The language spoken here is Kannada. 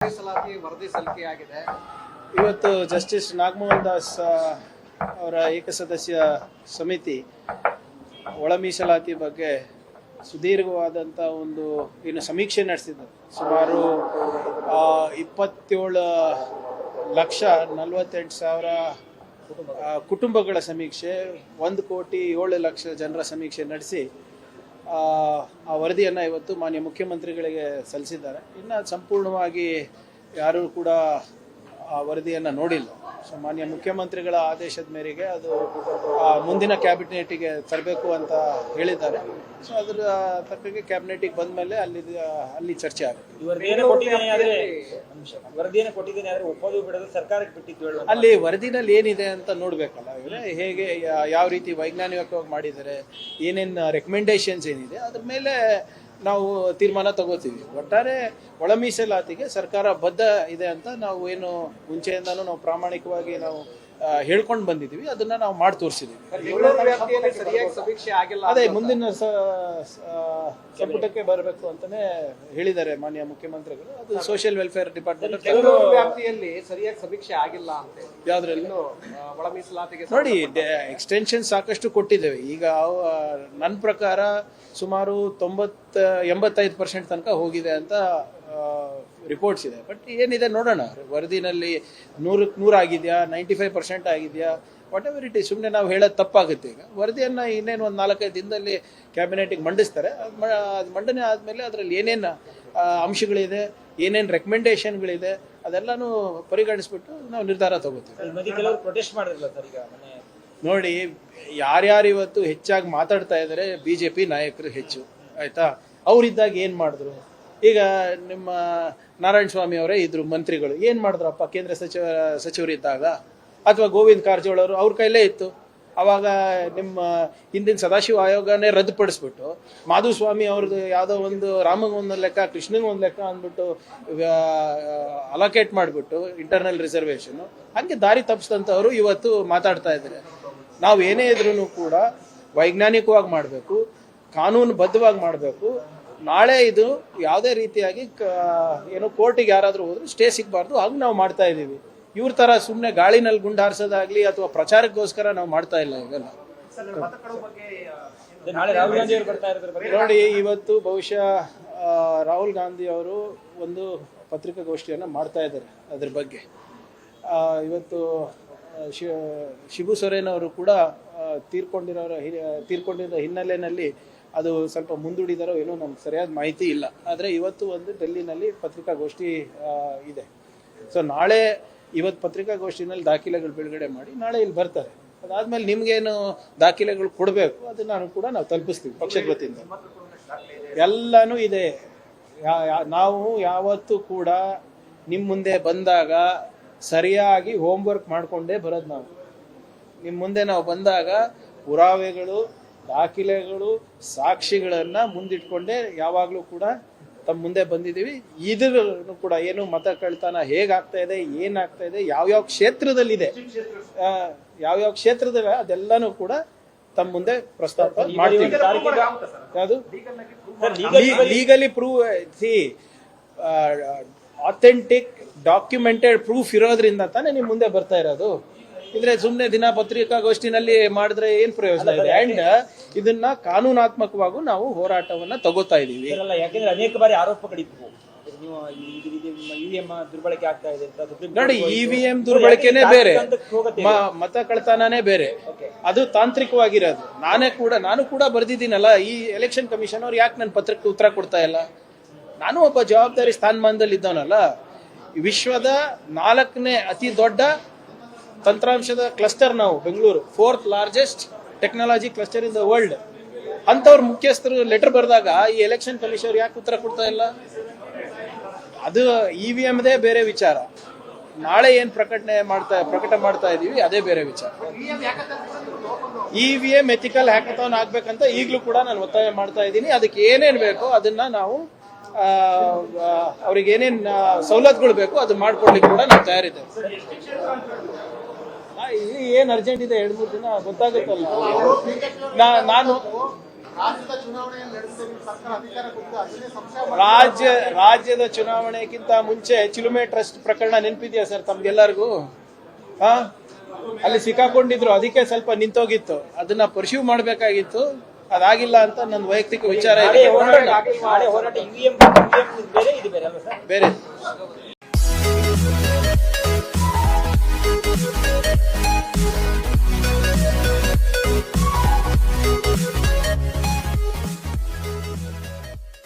ಮೀಸಲಾತಿ ವರದಿ ಸಲ್ಲಿಕೆಯಾಗಿದೆ. ಇವತ್ತು ಜಸ್ಟಿಸ್ ನಾಗಮೋಹನ್ ದಾಸ್ ಅವರ ಏಕಸದಸ್ಯ ಸಮಿತಿ ಒಳ ಮೀಸಲಾತಿ ಬಗ್ಗೆ ಸುದೀರ್ಘವಾದಂಥ ಒಂದು ಏನು ಸಮೀಕ್ಷೆ ನಡೆಸಿದ್ದಾರೆ. ಸುಮಾರು 27,48,000 ಕುಟುಂಬಗಳ ಸಮೀಕ್ಷೆ, 1,07,00,000 ಜನರ ಸಮೀಕ್ಷೆ ನಡೆಸಿ ಆ ವರದಿಯನ್ನು ಇವತ್ತು ಮಾನ್ಯ ಮುಖ್ಯಮಂತ್ರಿಗಳಿಗೆ ಸಲ್ಲಿಸಿದ್ದಾರೆ. ಇನ್ನು ಸಂಪೂರ್ಣವಾಗಿ ಯಾರೂ ಕೂಡ ಆ ವರದಿಯನ್ನು ನೋಡಿಲ್ಲ. ಸೊ ಮಾನ್ಯ ಮುಖ್ಯಮಂತ್ರಿಗಳ ಆದೇಶದ ಮೇರೆಗೆ ಅದು ಮುಂದಿನ ಕ್ಯಾಬಿನೆಟಿಗೆ ತರಬೇಕು ಅಂತ ಹೇಳಿದ್ದಾರೆ. ಸೊ ಅದರ ತಕ್ಕಗೆ ಕ್ಯಾಬಿನೆಟಿಗೆ ಬಂದ ಮೇಲೆ ಅಲ್ಲಿ ಚರ್ಚೆ ಆಗುತ್ತೆ. ಅಲ್ಲಿ ವರದಿನಲ್ಲಿ ಏನಿದೆ ಅಂತ ನೋಡ್ಬೇಕಲ್ಲ, ಹೇಗೆ ಯಾವ ರೀತಿ ವೈಜ್ಞಾನಿಕವಾಗಿ ಮಾಡಿದ್ದಾರೆ, ಏನೇನು ರೆಕಮೆಂಡೇಶನ್ಸ್ ಏನಿದೆ ಅದ್ರ ಮೇಲೆ ನಾವು ತೀರ್ಮಾನ ತಗೋತೀವಿ. ಒಟ್ಟಾರೆ ಒಳ ಮೀಸಲಾತಿಗೆ ಸರ್ಕಾರ ಬದ್ಧ ಇದೆ ಅಂತ ನಾವು ಏನು ಮುಂಚೆಯಿಂದನೂ ನಾವು ಪ್ರಾಮಾಣಿಕವಾಗಿ ನಾವು ಹೇಳ್ಕೊಂಡು ಬಂದಿದ್ದೀವಿ, ಅದನ್ನ ನಾವು ಮಾಡಿ ತೋರಿಸಿದ್ದೀವಿ. ಅದೇ ಮುಂದಿನ ಸಂಪುಟಕ್ಕೆ ಬರಬೇಕು ಅಂತಾನೆ ಹೇಳಿದ್ದಾರೆ ಮಾನ್ಯ ಮುಖ್ಯಮಂತ್ರಿಗಳು. ಅದು ಸೋಷಿಯಲ್ ವೆಲ್ಫೇರ್ ಡಿಪಾರ್ಟ್ಮೆಂಟ್ ವ್ಯಾಪ್ತಿಯಲ್ಲಿ ಸರಿಯಾಗಿ ಸಮೀಕ್ಷೆ ಆಗಿಲ್ಲ ಅಂತ ಯಾವ್ದ್ರಲ್ಲಿ ಒಳ ಮೀಸಲಾತಿಗೆ ನೋಡಿ, ಎಕ್ಸ್ಟೆನ್ಷನ್ ಸಾಕಷ್ಟು ಕೊಟ್ಟಿದ್ದೇವೆ. ಈಗ ನನ್ನ ಪ್ರಕಾರ ಸುಮಾರು 85% ತನಕ ಹೋಗಿದೆ ಅಂತ ರಿಪೋರ್ಟ್ಸ್ ಇದೆ. ಬಟ್ ಏನಿದೆ ನೋಡೋಣ, ವರದಿನಲ್ಲಿ 100% ಆಗಿದೆಯಾ, 95% ಆಗಿದೆಯಾ, ವಾಟ್ ಎವರ್ ಇಟ್ ಈಸ್. ಸುಮ್ಮನೆ ನಾವು ಹೇಳೋದು ತಪ್ಪಾಗುತ್ತೆ. ಈಗ ವರದಿಯನ್ನು ಇನ್ನೇನು ಒಂದು 4-5 ದಿನದಲ್ಲಿ ಕ್ಯಾಬಿನೆಟಿಗೆ ಮಂಡಿಸ್ತಾರೆ. ಅದು ಮಂಡನೆ ಆದಮೇಲೆ ಅದರಲ್ಲಿ ಏನೇನು ಅಂಶಗಳಿದೆ, ಏನೇನು ರೆಕಮೆಂಡೇಶನ್ಗಳಿದೆ ಅದೆಲ್ಲನೂ ಪರಿಗಣಿಸ್ಬಿಟ್ಟು ನಾವು ನಿರ್ಧಾರ ತಗೋತೀವಿ. ನೋಡಿ, ಯಾರ್ಯಾರು ಇವತ್ತು ಹೆಚ್ಚಾಗಿ ಮಾತಾಡ್ತಾ ಇದ್ದಾರೆ, BJP ನಾಯಕರು ಹೆಚ್ಚು, ಆಯ್ತಾ? ಅವರಿದ್ದಾಗ ಏನು ಮಾಡಿದ್ರು? ಈಗ ನಿಮ್ಮ ನಾರಾಯಣ ಸ್ವಾಮಿ ಅವರೇ ಇದ್ರು ಮಂತ್ರಿಗಳು, ಏನು ಮಾಡಿದ್ರಪ್ಪ ಕೇಂದ್ರ ಸಚಿವರಿದ್ದಾಗ? ಅಥವಾ ಗೋವಿಂದ ಕಾರಜೋಳ ಅವರು ಅವ್ರ ಕೈಲೇ ಇತ್ತು. ಅವಾಗ ನಿಮ್ಮ ಹಿಂದಿನ ಸದಾಶಿವ ಆಯೋಗನೇ ರದ್ದುಪಡಿಸ್ಬಿಟ್ಟು ಮಾಧುಸ್ವಾಮಿ ಅವ್ರದ್ದು ಯಾವುದೋ ಒಂದು ರಾಮಂಗೆ ಒಂದು ಲೆಕ್ಕ, ಕೃಷ್ಣಂಗೆ ಒಂದು ಲೆಕ್ಕ ಅಂದ್ಬಿಟ್ಟು ಅಲೋಕೇಟ್ ಮಾಡಿಬಿಟ್ಟು ಇಂಟರ್ನಲ್ ರಿಸರ್ವೇಷನ್ ಹಂಗೆ ದಾರಿ ತಪ್ಪಿಸಿದಂಥವ್ರು ಇವತ್ತು ಮಾತಾಡ್ತಾ ಇದ್ದಾರೆ. ನಾವು ಏನೇ ಇದ್ರೂ ಕೂಡ ವೈಜ್ಞಾನಿಕವಾಗಿ ಮಾಡಬೇಕು, ಕಾನೂನು ಬದ್ಧವಾಗಿ ಮಾಡಬೇಕು. ನಾಳೆ ಇದು ಯಾವುದೇ ರೀತಿಯಾಗಿ ಏನು ಕೋರ್ಟಿಗೆ ಯಾರಾದರೂ ಹೋದ್ರು ಸ್ಟೇ ಸಿಗಬಾರ್ದು, ಹಾಗೆ ನಾವು ಮಾಡ್ತಾ ಇದ್ದೀವಿ. ಇವ್ರ ಥರ ಸುಮ್ಮನೆ ಗಾಳಿನಲ್ಲಿ ಗುಂಡು ಹಾರಿಸೋದಾಗ್ಲಿ ಅಥವಾ ಪ್ರಚಾರಕ್ಕೋಸ್ಕರ ನಾವು ಮಾಡ್ತಾ ಇಲ್ಲ. ಇವೆಲ್ಲ ನೋಡಿ, ಇವತ್ತು ಬಹುಶಃ ರಾಹುಲ್ ಗಾಂಧಿ ಅವರು ಒಂದು ಪತ್ರಿಕಾಗೋಷ್ಠಿಯನ್ನು ಮಾಡ್ತಾ ಇದ್ದಾರೆ ಅದ್ರ ಬಗ್ಗೆ. ಇವತ್ತು ಶಿಬು ಸೊರೇನ್ ಅವರು ಕೂಡ ತೀರ್ಕೊಂಡಿರೋ ಹಿನ್ನೆಲೆಯಲ್ಲಿ ಅದು ಸ್ವಲ್ಪ ಮುಂದೂಡಿದಾರೋ ಏನೋ ನಮ್ಗೆ ಸರಿಯಾದ ಮಾಹಿತಿ ಇಲ್ಲ. ಆದರೆ ಇವತ್ತು ಒಂದು ಡೆಲ್ಲಿನಲ್ಲಿ ಪತ್ರಿಕಾಗೋಷ್ಠಿ ಇದೆ. ಸೊ ನಾಳೆ ಇವತ್ತು ಪತ್ರಿಕಾಗೋಷ್ಠಿನಲ್ಲಿ ದಾಖಲೆಗಳು ಬಿಡುಗಡೆ ಮಾಡಿ ನಾಳೆ ಇಲ್ಲಿ ಬರ್ತಾರೆ. ಅದಾದ್ಮೇಲೆ ನಿಮ್ಗೇನು ದಾಖಲೆಗಳು ಕೊಡಬೇಕು ಅದನ್ನ ಕೂಡ ನಾವು ತಲುಪಿಸ್ತೀವಿ ಪಕ್ಷದ ವತಿಯಿಂದ. ಎಲ್ಲನೂ ಇದೆ. ನಾವು ಯಾವತ್ತೂ ಕೂಡ ನಿಮ್ಮ ಮುಂದೆ ಬಂದಾಗ ಸರಿಯಾಗಿ ಹೋಮ್ವರ್ಕ್ ಮಾಡಿಕೊಂಡೇ ಬರೋದು. ನಾವು ನಿಮ್ಮ ಮುಂದೆ ನಾವು ಬಂದಾಗ ಪುರಾವೆಗಳು, ದಾಖಲೆಗಳು, ಸಾಕ್ಷಿಗಳನ್ನು ಮುಂದಿಟ್ಕೊಂಡೇ ಯಾವಾಗಲೂ ಕೂಡ ತಮ್ಮ ಮುಂದೆ ಬಂದಿದ್ದೀವಿ. ಇದನ್ನು ಕೂಡ ಏನು ಮತ ಕಳ್ತನ ಹೇಗಾಗ್ತಾ ಇದೆ, ಏನಾಗ್ತಾ ಇದೆ, ಯಾವ್ಯಾವ ಕ್ಷೇತ್ರದಲ್ಲಿದೆ, ಯಾವ್ಯಾವ ಕ್ಷೇತ್ರದಲ್ಲ ಅದೆಲ್ಲನೂ ಕೂಡ ತಮ್ಮ ಮುಂದೆ ಪ್ರಸ್ತಾಪ ಮಾಡ್ತೀವಿ. ಯಾವುದು legally prove, authentic documented proof ಇರೋದ್ರಿಂದ ತಾನೇ ನಿಮ್ಮ ಮುಂದೆ ಬರ್ತಾ ಇರೋದು. ಇದ್ರೆ ಸುಮ್ಮನೆ ದಿನ ಪತ್ರಿಕಾಗೋಷ್ಠಿನಲ್ಲಿ ಮಾಡಿದ್ರೆ ಏನ್ ಪ್ರಯೋಜನ ಇದೆ? ಅಂಡ್ ಇದನ್ನ ಕಾನೂನಾತ್ಮಕವಾಗೂ ನಾವು ಹೋರಾಟವನ್ನ ತಗೋತಾ ಇದೀವಿ. ಯಾಕಂದ್ರೆ ಅನೇಕ ಬಾರಿ ಆರೋಪಗಳಿದ್ವು, ದುರ್ಬಳಕೆ ಆಗ್ತಾ ಇದೆ ಅಂತ. ನೋಡಿ, EVM ದುರ್ಬಳಕೆನೇ ಬೇರೆ, ಮತ ಕಳ್ತನನೇ ಬೇರೆ. ಅದು ತಾಂತ್ರಿಕವಾಗಿರೋದು. ನಾನು ಕೂಡ ಬರ್ದಿದ್ದೀನಲ್ಲ, ಈ ಎಲೆಕ್ಷನ್ ಕಮಿಷನ್ ಅವ್ರು ಯಾಕೆ ನನ್ನ ಪತ್ರಕ್ಕೆ ಉತ್ತರ ಕೊಡ್ತಾ ಇಲ್ಲ? ನಾನು ಒಬ್ಬ ಜವಾಬ್ದಾರಿ ಸ್ಥಾನಮಾನದಲ್ಲಿ ಇದ್ದವನಲ್ಲ. ವಿಶ್ವದ 4ನೇ ಅತಿ ದೊಡ್ಡ ತಂತ್ರಾಂಶದ ಕ್ಲಸ್ಟರ್ ನಾವು, Bengaluru 4th largest technology cluster in the world. ಅಂತವ್ರ ಮುಖ್ಯಸ್ಥರು ಲೆಟರ್ ಬರೆದಾಗ ಈ ಎಲೆಕ್ಷನ್ ಕಮಿಷನ್ ಯಾಕೆ ಉತ್ತರ ಕೊಡ್ತಾ ಇಲ್ಲ? ಅದು EVMದೇ ಬೇರೆ ವಿಚಾರ. ನಾಳೆ ಏನ್ ಪ್ರಕಟ ಮಾಡ್ತಾ ಇದೀವಿ ಅದೇ ಬೇರೆ ವಿಚಾರ. EVM ಎಥಿಕಲ್ ಹ್ಯಾಕಥಾನ್ ಆಗ್ಬೇಕಂತ ಈಗಲೂ ಕೂಡ ನಾನು ಒತ್ತಾಯ ಮಾಡ್ತಾ ಇದ್ದೀನಿ. ಅದಕ್ಕೆ ಏನೇನ್ ಬೇಕೋ ಅದನ್ನ ನಾವು ಅವ್ರಿಗೆ ಏನೇನ್ ಸವಲತ್ತುಗಳು ಬೇಕು ಅದು ಮಾಡ್ಕೊಡ್ಲಿಕ್ಕೆ ಕೂಡ ನಾವು ತಯಾರಿದ್ದೇವೆ. ಇಲ್ಲಿ ಏನ್ ಅರ್ಜೆಂಟ್ ಇದೆ 2-3 ದಿನ ಗೊತ್ತಾಗುತ್ತಲ್ಲ. ನಾನು ರಾಜ್ಯದ ಚುನಾವಣೆಯನ್ನು ನಡೆಸಿ ನಿಮ್ಮ ಸರ್ಕಾರ ಅಧಿಕಾರ ಕೊಟ್ಟಿದೆ ಅದನ್ನೇ ಸಂಶಯ ರಾಜ್ಯದ ಚುನಾವಣೆಗಿಂತ ಮುಂಚೆ ಚಿಲುಮೆ ಟ್ರಸ್ಟ್ ಪ್ರಕರಣ ನೆನಪಿದೆಯಾ ಸರ್ ತಮ್ಗೆಲ್ಲರಿಗೂ? ಹಾ, ಅಲ್ಲಿ ಸಿಕ್ಕಾಕೊಂಡಿದ್ರು, ಅದಕ್ಕೆ ಸ್ವಲ್ಪ ನಿಂತೋಗಿತ್ತು. ಅದನ್ನ ಪರ್ಸ್ಯೂ ಮಾಡಬೇಕಾಗಿತ್ತು, ಅದಾಗಿಲ್ಲ ಅಂತ ನನ್ನ ವೈಯಕ್ತಿಕ ವಿಚಾರ ಇದೆ. ನಾಳೆ ಹೋರಾಟ EVM ಬೇರೆ ಇದು ಬೇರೆ ಅಲ್ವಾ ಸರ್? ಬೇರೆ